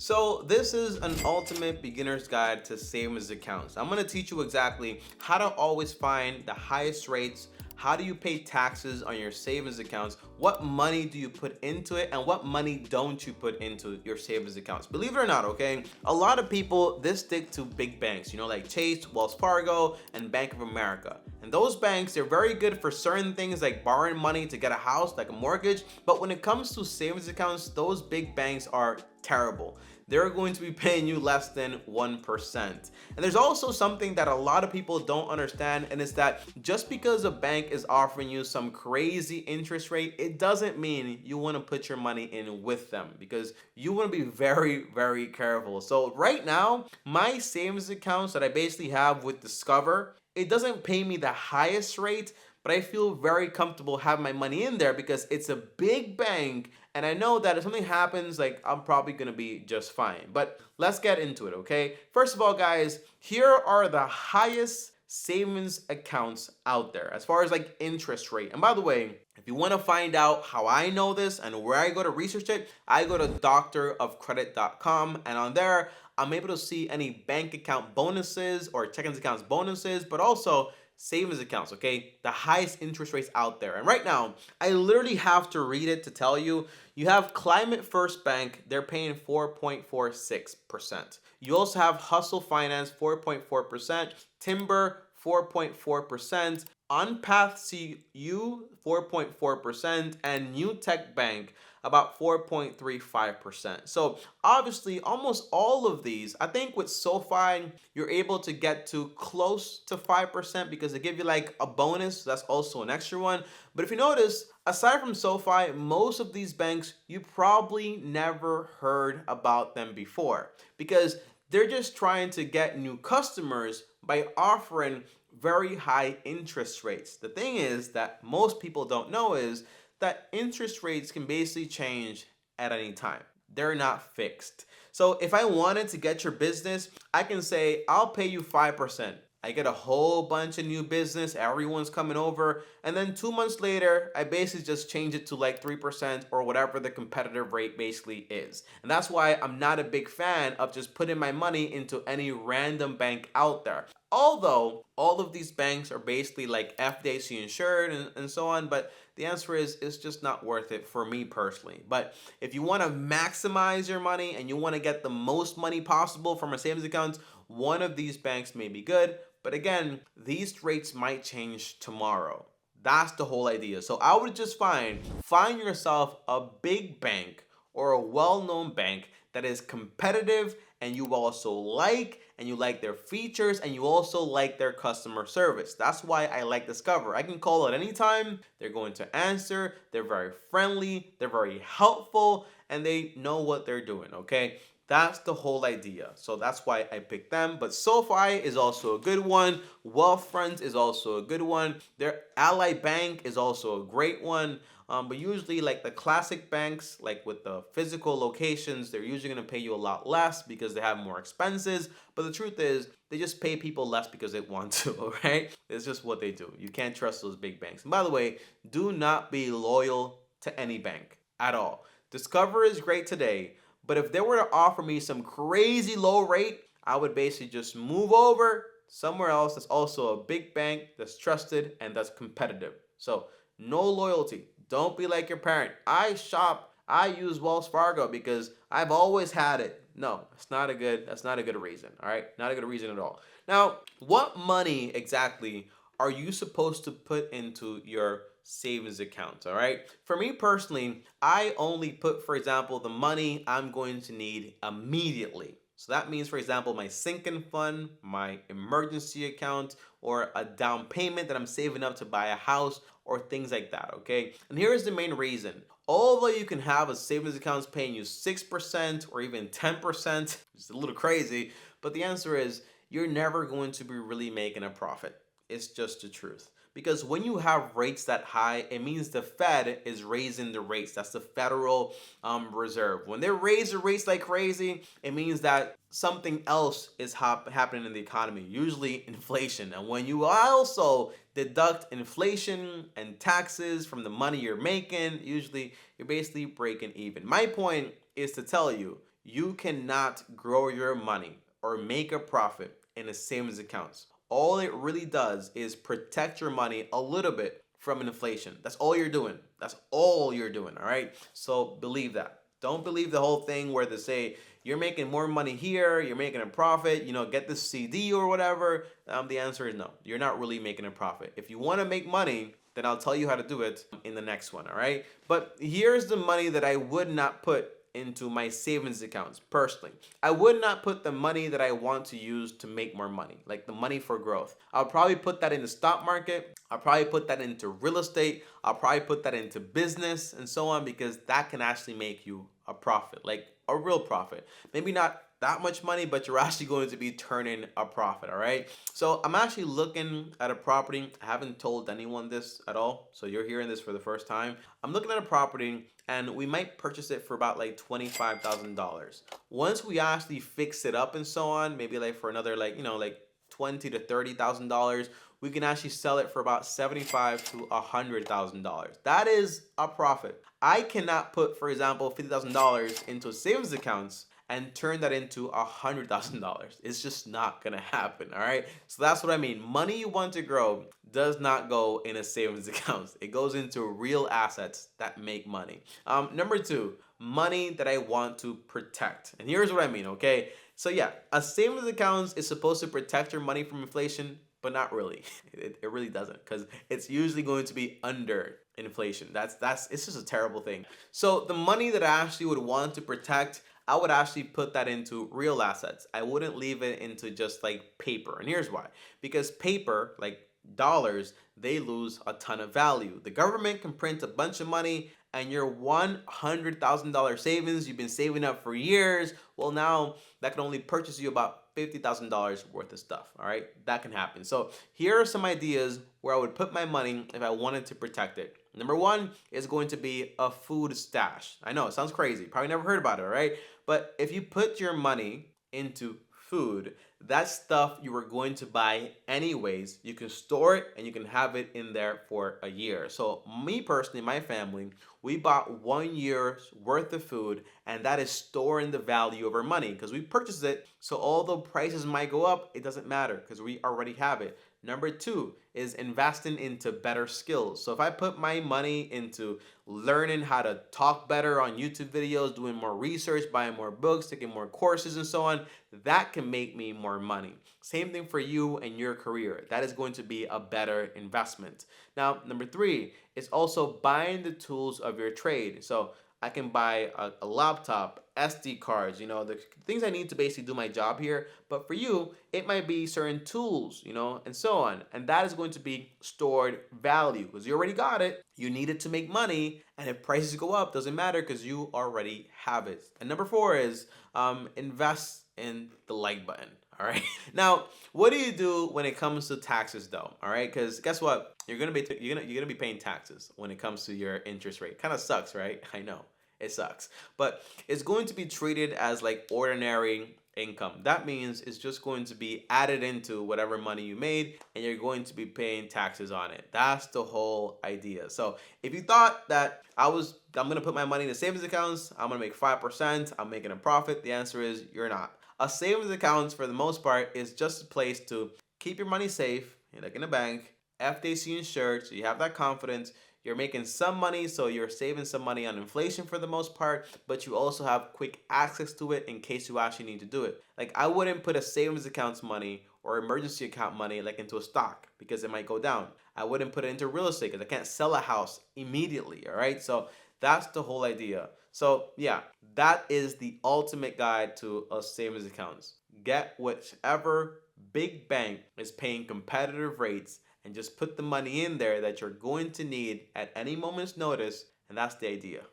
So this is an ultimate beginner's guide to savings accounts. I'm going to teach you exactly how to always find the highest rates, how do you pay taxes on your savings accounts, what money do you put into it, and what money don't you put into your savings accounts. Believe it or not, okay, a lot of people, they stick to big banks, like Chase, Wells Fargo, and Bank of America. And those banks, they're very good for certain things like borrowing money to get a house, like a mortgage. But when it comes to savings accounts, those big banks are terrible. They're going to be paying you less than 1%. And there's also something that a lot of people don't understand, and it's that just because a bank is offering you some crazy interest rate, it doesn't mean you want to put your money in with them, because you want to be very, very careful. So right now, my savings accounts that I basically have with Discover, it doesn't pay me the highest rate, but I feel very comfortable having my money in there because it's a big bank and I know that if something happens, like, I'm probably gonna be just fine. But let's get into it, okay? First of all, guys, here are the highest savings accounts out there as far as like interest rate. And by the way, if you want to find out how I know this and where I go to research it, I go to doctorofcredit.com, and on there I'm able to see any bank account bonuses or checking accounts bonuses, but also savings accounts, okay? The highest interest rates out there. And right now, I literally have to read it to tell you. You have Climate First Bank, they're paying 4.46%. You also have Hustle Finance, 4.4%, Timber, 4.4%, OnPath CU, 4.4%, and New Tech Bank, about 4.35%. So obviously, almost all of these, I think with SoFi, you're able to get to close to 5% because they give you like a bonus. That's also an extra one. But if you notice, aside from SoFi, most of these banks, you probably never heard about them before because they're just trying to get new customers by offering very high interest rates. The thing is that most people don't know is that interest rates can basically change at any time. They're not fixed. So if I wanted to get your business, I can say, I'll pay you 5%. I get a whole bunch of new business, everyone's coming over, and then 2 months later, I basically just change it to like 3% or whatever the competitive rate basically is. And that's why I'm not a big fan of just putting my money into any random bank out there. Although all of these banks are basically like FDIC insured and so on, but the answer is it's just not worth it for me personally. But if you want to maximize your money and you want to get the most money possible from a savings account, one of these banks may be good. But again, these rates might change tomorrow. That's the whole idea. So I would just find yourself a big bank or a well-known bank that is competitive and you also like, and you like their features, and you also like their customer service. That's why I like Discover. I can call at any time. They're going to answer. They're very friendly. They're very helpful, and they know what they're doing, okay? That's the whole idea. So that's why I picked them. But SoFi is also a good one. Wealthfront is also a good one. Their Ally Bank is also a great one. But usually like the classic banks, like with the physical locations, they're usually going to pay you a lot less because they have more expenses. But the truth is, they just pay people less because they want to, right? It's just what they do. You can't trust those big banks. And by the way, do not be loyal to any bank at all. Discover is great today, but if they were to offer me some crazy low rate, I would basically just move over somewhere else that's also a big bank that's trusted and that's competitive. So no loyalty. Don't be like your parent. I use Wells Fargo because I've always had it. No, that's not a good reason. All right? Not a good reason at all. Now, what money exactly are you supposed to put into your savings account? All right? For me personally, I only put, for example, the money I'm going to need immediately. So that means, for example, my sinking fund, my emergency account, or a down payment that I'm saving up to buy a house, or things like that, okay? And here's the main reason. Although you can have a savings account paying you 6% or even 10%, which is a little crazy, but the answer is you're never going to be really making a profit. It's just the truth. Because when you have rates that high, it means the Fed is raising the rates. That's the Federal Reserve. When they raise the rates like crazy, it means that something else is happening in the economy, usually inflation. And when you also deduct inflation and taxes from the money you're making, usually you're basically breaking even. My point is to tell you, You cannot grow your money or make a profit in a savings accounts. All it really does is protect your money a little bit from inflation. That's all you're doing. That's all you're doing, all right? So believe that. Don't believe the whole thing where they say you're making more money here, you're making a profit, get this CD or whatever. The answer is no. You're not really making a profit. If you want to make money, then I'll tell you how to do it in the next one, all right? But here's the money that I would not put into my savings accounts personally. I would not put the money that I want to use to make more money, like the money for growth. I'll probably put that in the stock market. I'll probably put that into real estate. I'll probably put that into business and so on, because that can actually make you a profit, like a real profit. Maybe not that much money, but you're actually going to be turning a profit, all right? So I'm actually looking at a property. I haven't told anyone this at all, so you're hearing this for the first time. I'm looking at a property and we might purchase it for about like $25,000. Once we actually fix it up and so on, maybe like for another like $20,000 to $30,000, we can actually sell it for about $75,000 to $100,000. That is a profit. I cannot put, for example, $50,000 into savings accounts and turn that into $100,000. It's just not gonna happen, all right? So that's what I mean. Money you want to grow does not go in a savings account. It goes into real assets that make money. Number two, money that I want to protect. And here's what I mean, okay? So yeah, a savings account is supposed to protect your money from inflation, but not really. It really doesn't, because it's usually going to be under inflation. It's just a terrible thing. So the money that I actually would want to protect, I would actually put that into real assets. I wouldn't leave it into just like paper. And here's why. Because paper, like dollars, they lose a ton of value. The government can print a bunch of money, and your $100,000 savings you've been saving up for years, well, now that can only purchase you about $50,000 worth of stuff. All right, that can happen. So here are some ideas where I would put my money if I wanted to protect it. Number one is going to be a food stash. I know it sounds crazy. Probably never heard about it, right? But if you put your money into food, that stuff you were going to buy anyways, you can store it and you can have it in there for a year. So me personally, my family, we bought 1 year's worth of food, and that is storing the value of our money because we purchased it. So although prices might go up, it doesn't matter because we already have it. Number two is investing into better skills. So if I put my money into learning how to talk better on YouTube videos, doing more research, buying more books, taking more courses and so on, that can make me more money. Same thing for you and your career. That is going to be a better investment. Now, number three is also buying the tools of your trade. So I can buy a laptop, SD cards, the things I need to basically do my job here. But for you, it might be certain tools, and so on. And that is going to be stored value because you already got it. You need it to make money. And if prices go up, doesn't matter because you already have it. And number four is invest in the like button. All right. Now, what do you do when it comes to taxes, though? All right, because guess what? You're gonna be paying taxes when it comes to your interest rate. Kind of sucks, right? I know it sucks, but it's going to be treated as like ordinary income. That means it's just going to be added into whatever money you made, and you're going to be paying taxes on it. That's the whole idea. So if you thought that I'm gonna put my money in the savings accounts, I'm gonna make 5%, I'm making a profit, the answer is you're not. A savings account, for the most part, is just a place to keep your money safe, like in a bank, FDIC insured, so you have that confidence. You're making some money, so you're saving some money on inflation for the most part, but you also have quick access to it in case you actually need to do it. Like I wouldn't put a savings account's money or emergency account money like into a stock because it might go down. I wouldn't put it into real estate because I can't sell a house immediately, all right? So that's the whole idea. So yeah, that is the ultimate guide to a savings accounts. Get whichever big bank is paying competitive rates and just put the money in there that you're going to need at any moment's notice, and that's the idea.